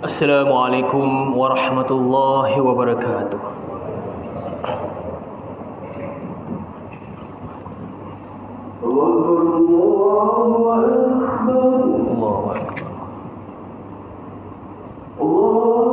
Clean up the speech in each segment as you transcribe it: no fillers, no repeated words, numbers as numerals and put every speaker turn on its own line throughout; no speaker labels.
Assalamualaikum warahmatullahi wabarakatuh. Allahu Akbar. Allahu Akbar. Allahu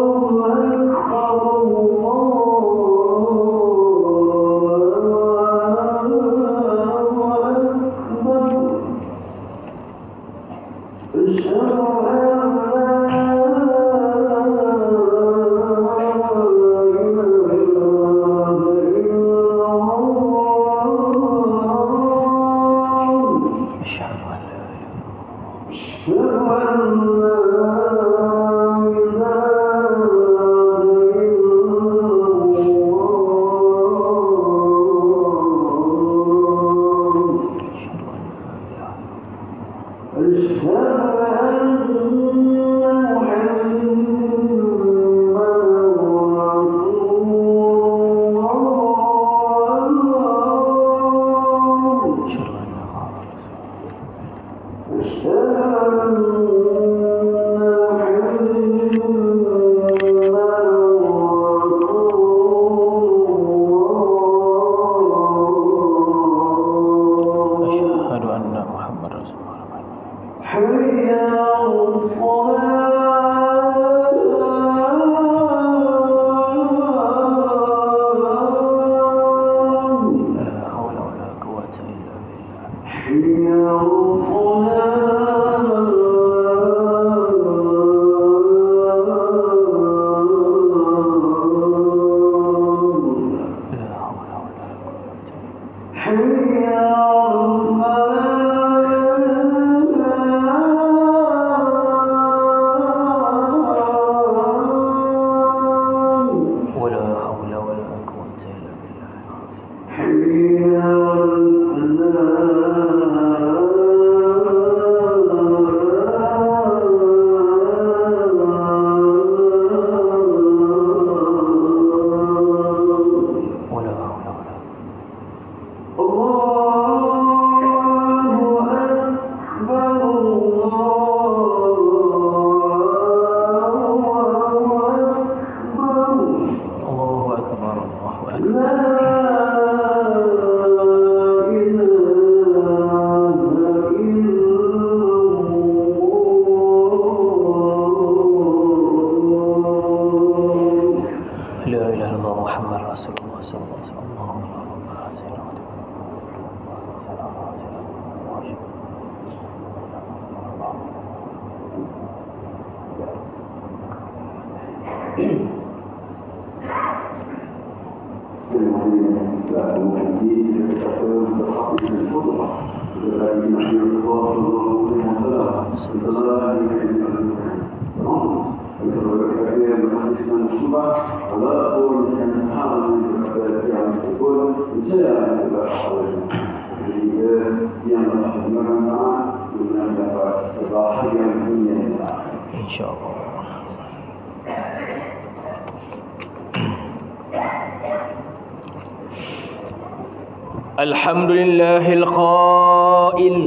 Alhamdulillahil qail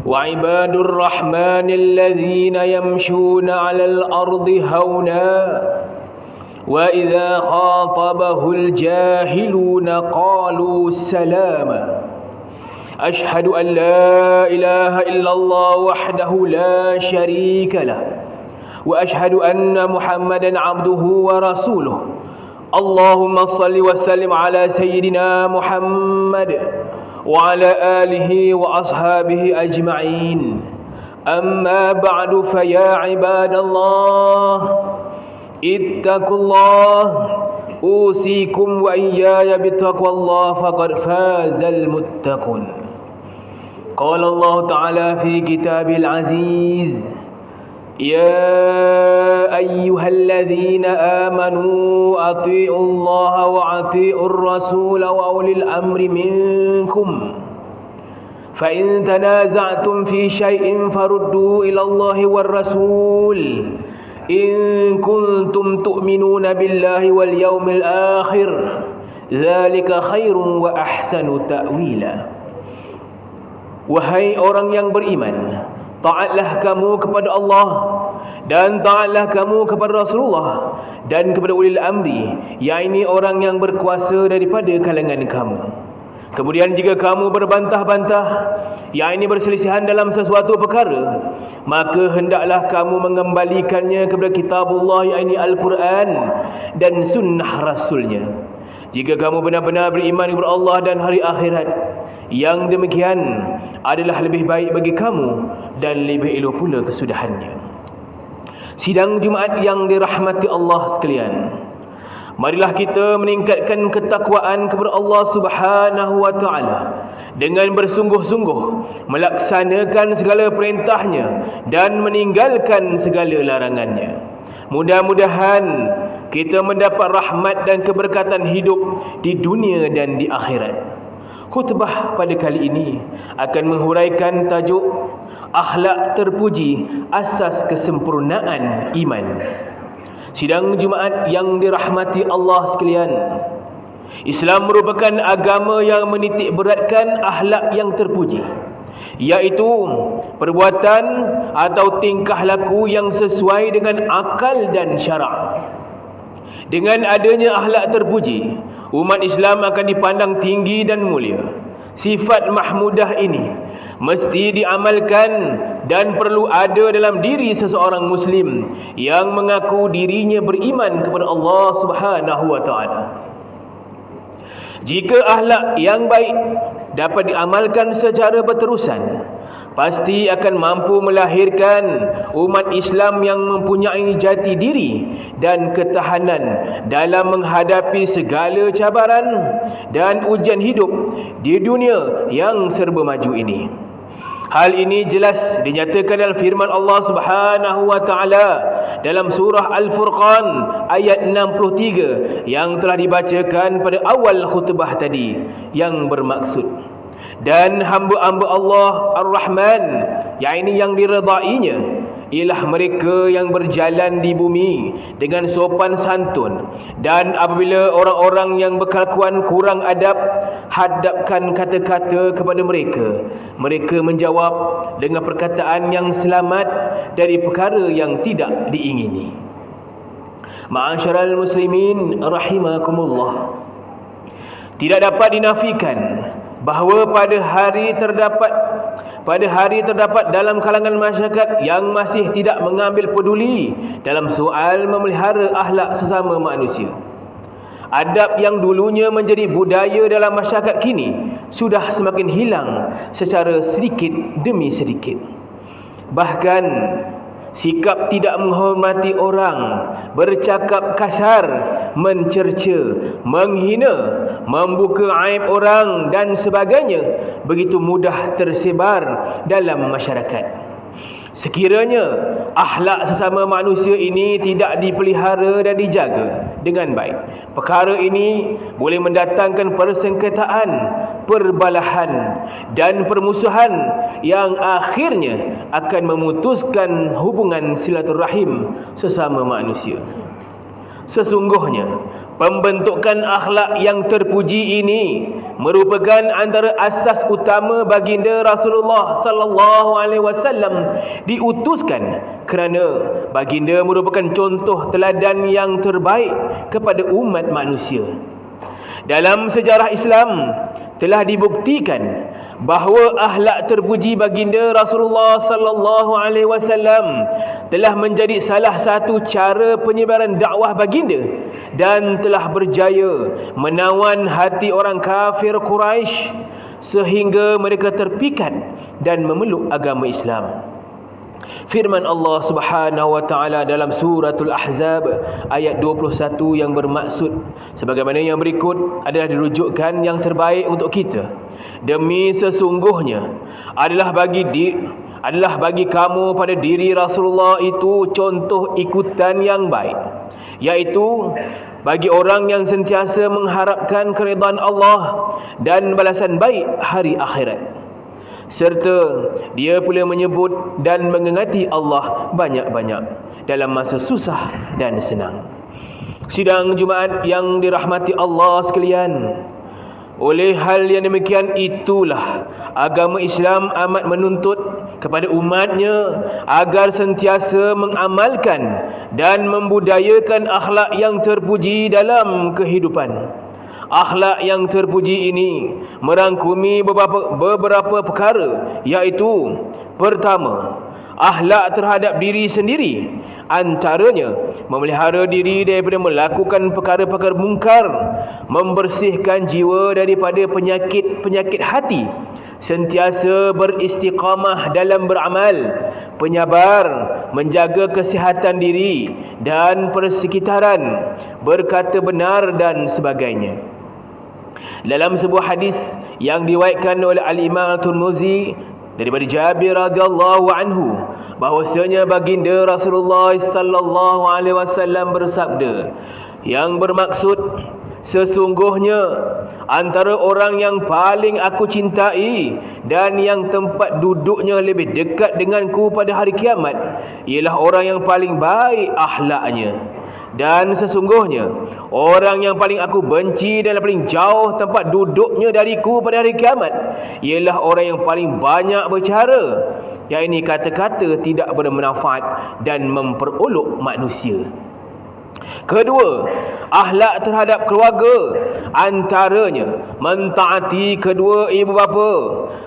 وعباد الرحمن الذين يمشون على الأرض هونا وإذا خاطبه الجاهلون قالوا سلاما أشهد أن لا إله إلا الله وحده لا شريك له وأشهد أن محمدا عبده ورسوله اللهم صل وسلم على سيدنا محمد وعلى آله وأصحابه أجمعين أما بعد فيا عباد الله اتقوا الله أوصيكم وإياي بتقوى الله فقد فاز المتقون قال الله تعالى في كتابه العزيز يا أيها الذين آمنوا أطيعوا الله وأطيعوا الرسول وأولي الأمر منكم فإن تنازعتم في شيء فردوا إلى الله والرسول إن كنتم تؤمنون بالله واليوم الآخر Dzalika khairun wa ahsanu ta'wila. Wahai orang yang beriman, taatlah kamu kepada Allah dan taatlah kamu kepada Rasulullah dan kepada ulil amri, yakni orang yang berkuasa daripada kalangan kamu. Kemudian jika kamu berbantah-bantah, yakni berselisihan dalam sesuatu perkara, maka hendaklah kamu mengembalikannya kepada kitabullah, yakni Al-Quran dan sunnah Rasulnya. Jika kamu benar-benar beriman kepada Allah dan hari akhirat, yang demikian adalah lebih baik bagi kamu dan lebih elok pula kesudahannya. Sidang Jumaat yang dirahmati Allah sekalian, marilah kita meningkatkan ketakwaan kepada Allah Subhanahu wa taala dengan bersungguh-sungguh melaksanakan segala perintahnya dan meninggalkan segala larangannya. Mudah-mudahan kita mendapat rahmat dan keberkatan hidup di dunia dan di akhirat. Khutbah pada kali ini akan menghuraikan tajuk akhlak terpuji, asas kesempurnaan iman. Sidang Jumaat yang dirahmati Allah sekalian, Islam merupakan agama yang menitik beratkan akhlak yang terpuji, iaitu perbuatan atau tingkah laku yang sesuai dengan akal dan syarak. Dengan adanya akhlak terpuji, umat Islam akan dipandang tinggi dan mulia. Sifat mahmudah ini mesti diamalkan dan perlu ada dalam diri seseorang Muslim yang mengaku dirinya beriman kepada Allah Subhanahu wa taala. Jika akhlak yang baik dapat diamalkan secara berterusan, pasti akan mampu melahirkan umat Islam yang mempunyai jati diri dan ketahanan dalam menghadapi segala cabaran dan ujian hidup di dunia yang serba maju ini. Hal ini jelas dinyatakan dalam firman Allah Subhanahu wa taala dalam surah Al-Furqan ayat 63 yang telah dibacakan pada awal khutbah tadi, yang bermaksud, dan hamba-hamba Allah Ar-Rahman, yakni yang diredainya, ialah mereka yang berjalan di bumi dengan sopan santun, dan apabila orang-orang yang berkelakuan kurang adab hadapkan kata-kata kepada mereka, mereka menjawab dengan perkataan yang selamat dari perkara yang tidak diingini. Ma'asyiral muslimin rahimakumullah, tidak dapat dinafikan bahawa pada hari terdapat dalam kalangan masyarakat yang masih tidak mengambil peduli dalam soal memelihara akhlak sesama manusia. Adab yang dulunya menjadi budaya dalam masyarakat kini sudah semakin hilang secara sedikit demi sedikit. Bahkan sikap tidak menghormati orang, bercakap kasar, mencerca, menghina, membuka aib orang dan sebagainya begitu mudah tersebar dalam masyarakat. Sekiranya akhlak sesama manusia ini tidak dipelihara dan dijaga dengan baik, perkara ini boleh mendatangkan persengketaan, perbalahan dan permusuhan yang akhirnya akan memutuskan hubungan silaturahim sesama manusia. Sesungguhnya pembentukan akhlak yang terpuji ini merupakan antara asas utama baginda Rasulullah sallallahu alaihi wasallam diutuskan, kerana baginda merupakan contoh teladan yang terbaik kepada umat manusia. Dalam sejarah Islam telah dibuktikan bahawa akhlak terpuji baginda Rasulullah sallallahu alaihi wasallam telah menjadi salah satu cara penyebaran dakwah baginda dan telah berjaya menawan hati orang kafir Quraisy sehingga mereka terpikat dan memeluk agama Islam. Firman Allah Subhanahu wa taala dalam suratul Ahzab ayat 21 yang bermaksud sebagaimana yang berikut adalah dirujukkan yang terbaik untuk kita. Demi sesungguhnya adalah bagi kamu pada diri Rasulullah itu contoh ikutan yang baik, iaitu bagi orang yang sentiasa mengharapkan keridhaan Allah dan balasan baik hari akhirat, serta dia pula menyebut dan mengingati Allah banyak-banyak dalam masa susah dan senang. Sidang Jumaat yang dirahmati Allah sekalian, oleh hal yang demikian itulah agama Islam amat menuntut kepada umatnya agar sentiasa mengamalkan dan membudayakan akhlak yang terpuji dalam kehidupan. Akhlak yang terpuji ini merangkumi beberapa perkara, iaitu pertama, akhlak terhadap diri sendiri, antaranya memelihara diri daripada melakukan perkara-perkara mungkar, membersihkan jiwa daripada penyakit-penyakit hati, sentiasa beristiqamah dalam beramal, penyabar, menjaga kesihatan diri dan persekitaran, berkata benar dan sebagainya. Dalam sebuah hadis yang diriwayatkan oleh Al-Imam Tirmizi daripada Jabir radhiyallahu anhu, bahwasanya baginda Rasulullah sallallahu alaihi wasallam bersabda, yang bermaksud, sesungguhnya antara orang yang paling aku cintai dan yang tempat duduknya lebih dekat denganku pada hari kiamat ialah orang yang paling baik akhlaknya. Dan sesungguhnya orang yang paling aku benci dan paling jauh tempat duduknya dariku pada hari kiamat ialah orang yang paling banyak berbicara, yang ini kata-kata tidak bermanfaat dan memperolok manusia. Kedua, akhlak terhadap keluarga, antaranya mentaati kedua ibu bapa,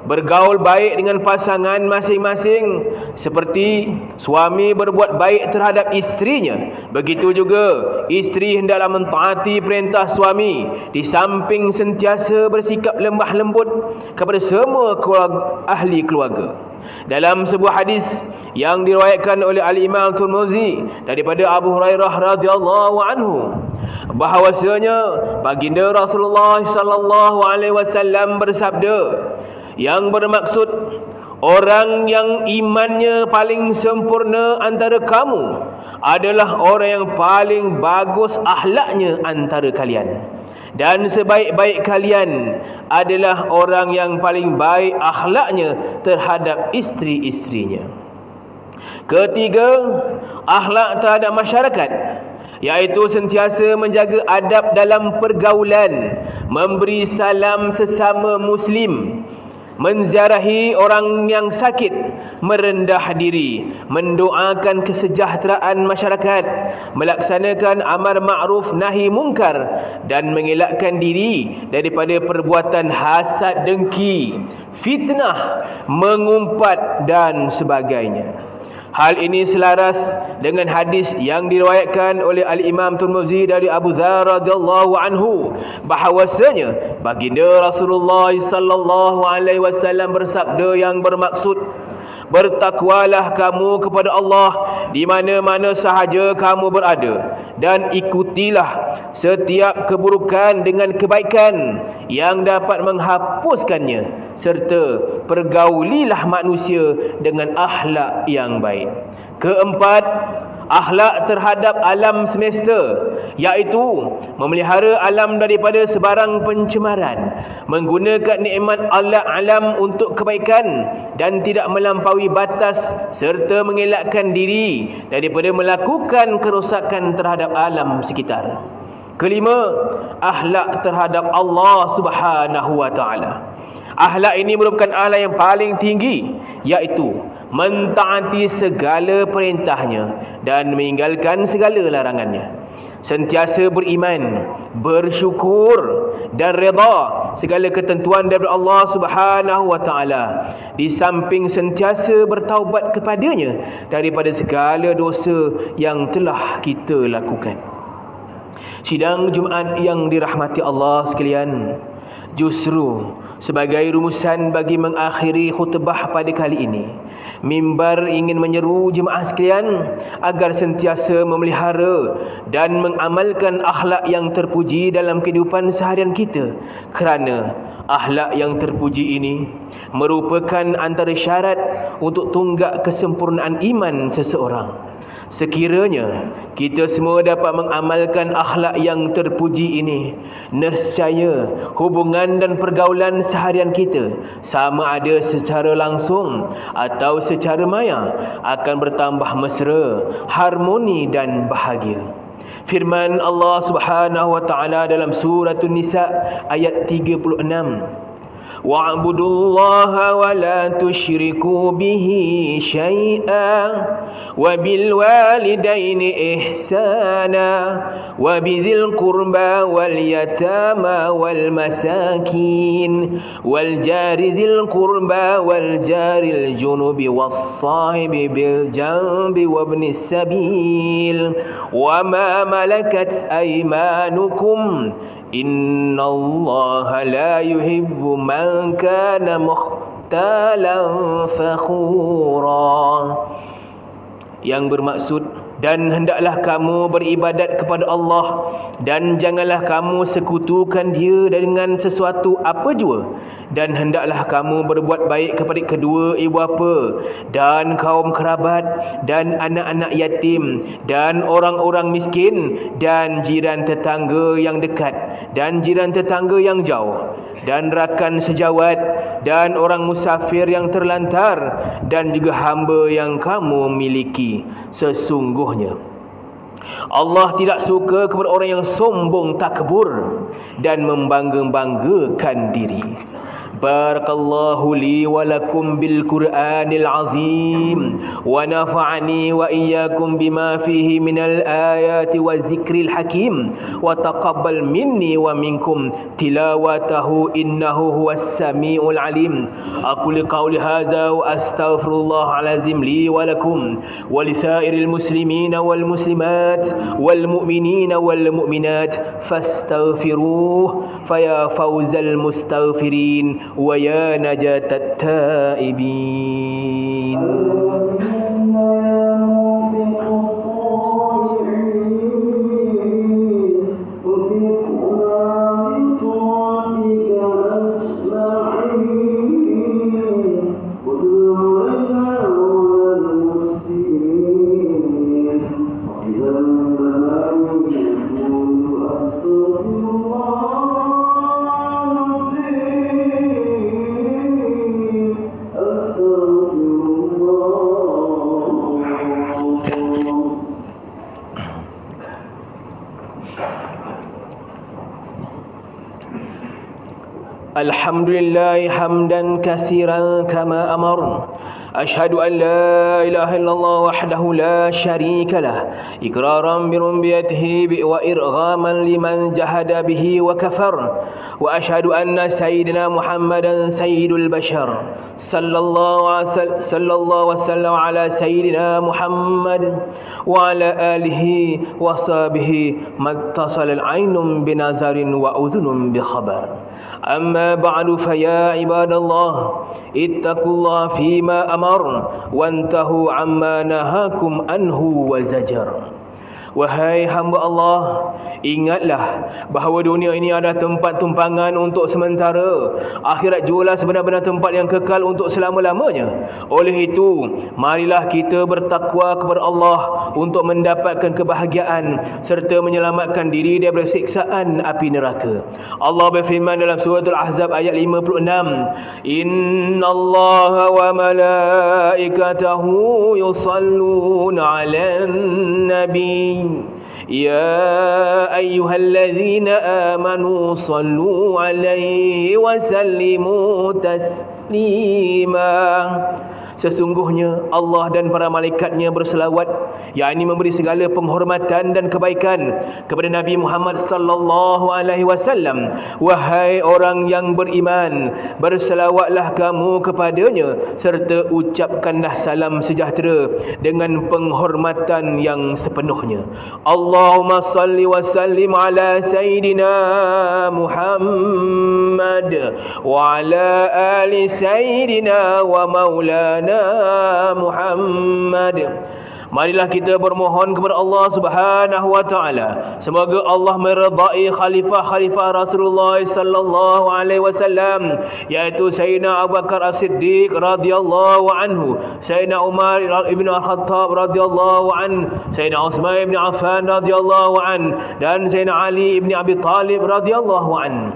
bergaul baik dengan pasangan masing-masing, seperti suami berbuat baik terhadap isterinya, begitu juga isteri hendaklah mentaati perintah suami, di samping sentiasa bersikap lemah lembut kepada semua ahli keluarga. Dalam sebuah hadis yang diriwayatkan oleh Al-Imam Tirmizi daripada Abu Hurairah radhiyallahu anhu, bahawasanya baginda Rasulullah sallallahu alaihi wasallam bersabda, yang bermaksud, orang yang imannya paling sempurna antara kamu adalah orang yang paling bagus akhlaknya antara kalian, dan sebaik-baik kalian adalah orang yang paling baik akhlaknya terhadap isteri-isterinya. Ketiga, akhlak terhadap masyarakat, iaitu sentiasa menjaga adab dalam pergaulan, memberi salam sesama muslim, menziarahi orang yang sakit, merendah diri, mendoakan kesejahteraan masyarakat, melaksanakan amar ma'ruf nahi mungkar, dan mengelakkan diri daripada perbuatan hasad dengki, fitnah, mengumpat dan sebagainya. Hal ini selaras dengan hadis yang diriwayatkan oleh Al-Imam Tirmizi dari Abu Dzar radhiyallahu anhu, bahawasanya baginda Rasulullah sallallahu alaihi wasallam bersabda, yang bermaksud, bertakwalah kamu kepada Allah di mana-mana sahaja kamu berada, dan ikutilah setiap keburukan dengan kebaikan yang dapat menghapuskannya, serta pergaulilah manusia dengan akhlak yang baik. Keempat, akhlak terhadap alam semesta, iaitu memelihara alam daripada sebarang pencemaran, menggunakan nikmat Allah alam untuk kebaikan dan tidak melampaui batas, serta mengelakkan diri daripada melakukan kerosakan terhadap alam sekitar. Kelima, akhlak terhadap Allah Subhanahu wa taala. Akhlak ini merupakan akhlak yang paling tinggi, iaitu mentaati segala perintahnya dan meninggalkan segala larangannya, sentiasa beriman, bersyukur dan redha segala ketentuan daripada Allah Subhanahu wa taala, di samping sentiasa bertaubat kepadanya daripada segala dosa yang telah kita lakukan. Sidang Jumaat yang dirahmati Allah sekalian, justru sebagai rumusan bagi mengakhiri khutbah pada kali ini, mimbar ingin menyeru jemaah sekalian agar sentiasa memelihara dan mengamalkan akhlak yang terpuji dalam kehidupan seharian kita, kerana akhlak yang terpuji ini merupakan antara syarat untuk tunggak kesempurnaan iman seseorang. Sekiranya kita semua dapat mengamalkan akhlak yang terpuji ini, nescaya hubungan dan pergaulan seharian kita, sama ada secara langsung atau secara maya, akan bertambah mesra, harmoni dan bahagia. Firman Allah Subhanahu wa taala dalam surah An-Nisa ayat 36. Wa'budullaha wa la tusyriku bihi syai'an wa bil walidaini ihsana wa bidzil qurba wal yatama wal masakin wal jari dzil qurba wal jaril junubi was sahibi bil janbi wa ibnis sabil wa ma malakat aymanukum innallaha la yuhibbu man kana mukhtalan fakhura. Yang bermaksud, dan hendaklah kamu beribadat kepada Allah dan janganlah kamu sekutukan Dia dengan sesuatu apa jua, dan hendaklah kamu berbuat baik kepada kedua ibu bapa dan kaum kerabat dan anak-anak yatim dan orang-orang miskin dan jiran tetangga yang dekat dan jiran tetangga yang jauh dan rakan sejawat dan orang musafir yang terlantar dan juga hamba yang kamu miliki. Sesungguhnya Allah tidak suka kepada orang yang sombong takbur dan membangga-banggakan diri. Barakallahu li wa lakum bil Qur'anil azim wa nafa'ani wa iyyakum bima fihi minal ayati wa zikril hakim wa taqabbal minni wa minkum tilawatahu innahu huwas samiul alim. Aku liqauli hadza wa astaghfirullah alazim li wa lakum wa lisairil muslimina wal muslimat wal mu'minina wal mu'minat fastaghfiruh faya fawzal mustaghfirin wa ya najatat taibin. Alhamdulillah hamdan katsiran kama amar. Ashhadu an la ilaha illallah wahdahu la syarika lah iqraran bi rububiyyatihi wa irghaman liman jahada bihi wa kafar. Wa ashhadu anna sayyidina Muhammadan sayyidul bashar sallallahu wasallam ala sayyidina Muhammad wa ala alihi wa sahbihi mattasal al-ainum binazarin wa udhunum bi khabar. Amma ba'du fa ya ibadallah ittaqullaha fima amar wantahu amma nahakum anhu wa zajar. Wahai hamba Allah, ingatlah bahawa dunia ini adalah tempat tumpangan untuk sementara. Akhirat jualah sebenar-benar tempat yang kekal untuk selama-lamanya. Oleh itu, marilah kita bertakwa kepada Allah untuk mendapatkan kebahagiaan serta menyelamatkan diri daripada siksaan api neraka. Allah berfirman dalam surah Al-Ahzab ayat 56, Innallaha wa malaikatahu yusalluna 'alan nabi Ya ayyuhalladzina amanu sallu alaihi wa sallimu taslima. Sesungguhnya Allah dan para malaikatnya berselawat, yakni memberi segala penghormatan dan kebaikan kepada Nabi Muhammad sallallahu alaihi wasallam. Wahai orang yang beriman, berselawatlah kamu kepadanya serta ucapkanlah salam sejahtera dengan penghormatan yang sepenuhnya. Allahumma salli wa sallim ala sayyidina Muhammad wa ala ali sayyidina wa maulana Muhammad. Marilah kita bermohon kepada Allah Subhanahu wa taala, semoga Allah meredai khalifah-khalifah Rasulullah sallallahu alaihi wasallam, iaitu Sayyidina Abu Bakar As-Siddiq radhiyallahu anhu, Sayyidina Umar ibn Al-Khattab radhiyallahu anhu, Sayyidina Utsman ibn Affan radhiyallahu anhu, dan Sayyidina Ali ibn Abi Talib radhiyallahu anhu.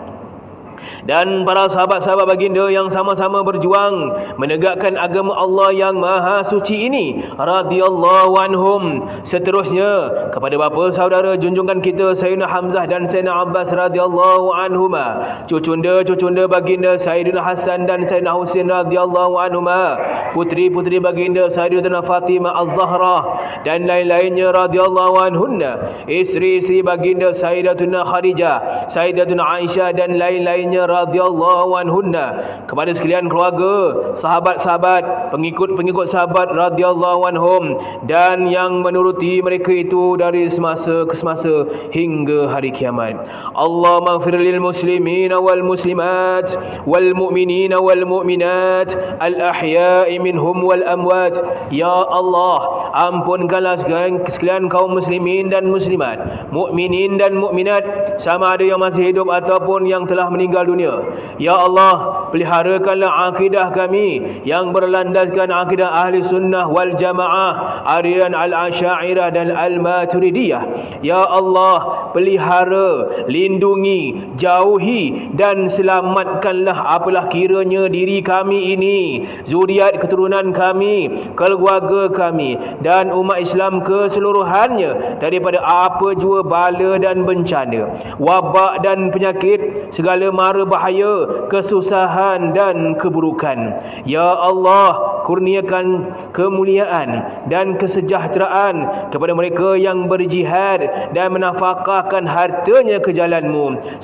dan para sahabat-sahabat baginda yang sama-sama berjuang menegakkan agama Allah yang maha suci ini radhiyallahu anhum. Seterusnya kepada bapa saudara junjungan kita Sayyidina Hamzah dan Sayyidina Abbas radhiyallahu anhuma, cucunda baginda Sayyidina Hasan dan Sayyidina Husain radhiyallahu anhuma, putri-putri baginda Sayyidatina Fatimah Az-Zahra dan lain-lainnya radhiyallahu anhunna, isteri-isteri baginda Sayyidatuna Khadijah, Sayyidatuna Aisyah dan lain-lainnya radhiyallahu anhunna, kepada sekalian keluarga, sahabat-sahabat, pengikut-pengikut sahabat radhiyallahu anhum, dan yang menuruti mereka itu dari semasa ke semasa hingga hari kiamat. Allahumma ighfir lil muslimin wal muslimat wal mu'minin wal mu'minat al ahya'i minhum wal amwat. Ya Allah, ampunkanlah sekalian kaum muslimin dan muslimat, mukminin dan mukminat, sama ada yang masih hidup ataupun yang telah meninggal dunia. Ya Allah, peliharakanlah akidah kami yang berlandaskan akidah ahli sunnah wal jamaah, aliran al-asyairah dan al-maturidiyah. Ya Allah, pelihara, lindungi, jauhi dan selamatkanlah apalah kiranya diri kami ini, zuriat keturunan kami, keluarga kami dan umat Islam keseluruhannya daripada apa jua bala dan bencana, wabak dan penyakit, segala mara bahaya, kesusahan dan keburukan. Ya Allah, kurniakan kemuliaan dan kesejahteraan kepada mereka yang berjihad dan menafkahkan hartanya ke jalan-Mu,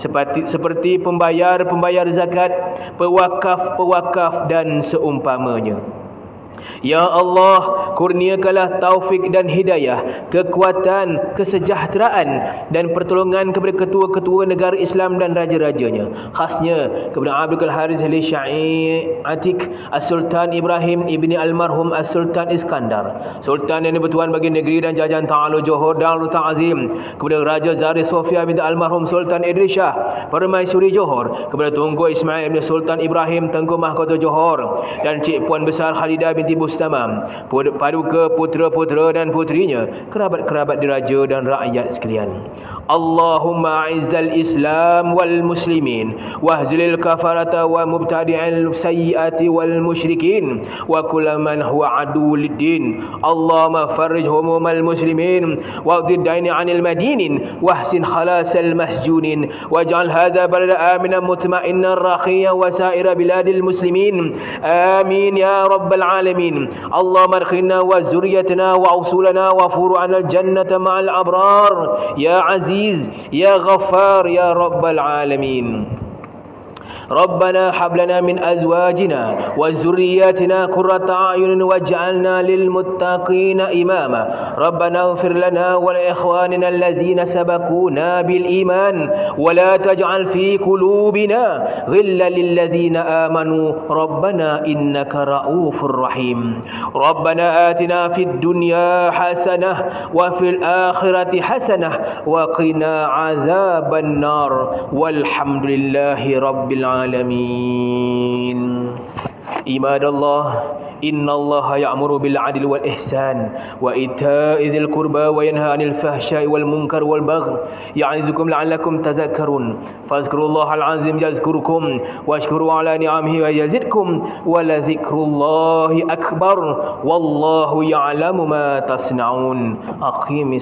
seperti pembayar zakat, pewakaf dan seumpamanya. Ya Allah, kurniakanlah taufik dan hidayah, kekuatan, kesejahteraan dan pertolongan kepada ketua-ketua negara Islam dan raja-rajanya, khasnya kepada Abdul Haris Al-Sya'i Atik, As-Sultan Ibrahim ibni Almarhum As-Sultan Iskandar, Sultan yang bertuan bagi negeri dan jajahan Ta'ala Johor Darul Ta'zim, kepada Raja Zahri Sofia binti Almarhum Sultan Idris Shah Permaisuri Johor, kepada Tunku Ismail bin Sultan Ibrahim Tengku Mahkota Johor, dan Cik Puan Besar Khalidah binti Bustamam, paduka putera-putera dan putrinya, kerabat-kerabat diraja dan rakyat sekalian. Allahumma a'izzal Islam wal muslimin wahzilil kafarata wa mubtadi'il sayyiati wal musyrikin wa kullu man huwa aduwwul din. Allahumma farrij humumal muslimin waqdi daini 'anil madinin wahsin khalasal masjunin waj'al hadha balada aminan mutma'innan rakhiyan wa sa'ira biladil muslimin. Amin ya rabbal alamin. Allahumma adkhilna wa zurriyatina wa usulana wa furu'ana al-jannata ma'al abrar ya aziz ya ghaffar ya rabbal alamin. ربنا هب لنا من أزواجنا وذرياتنا قرة أعين واجعلنا للمتقين إماما. ربنا اغفر لنا ولإخواننا الذين سبقونا بالإيمان ولا تجعل في قلوبنا غلا للذين آمنوا ربنا إنك رؤوف رحيم. ربنا آتنا في الدنيا حسنة وفي الآخرة حسنة وقنا عذاب النار والحمد لله رب العالمين. عباد الله إن الله يأمر بالعدل والإحسان وإيتاء ذي القربى وينهى عن الفحشاء والمنكر والبغي يعظكم لعلكم تذكرون فاذكروا الله العظيم يذكركم واشكروا على نعمه ويزدكم ولذكر الله أكبر والله يعلم ما تصنعون. أقيم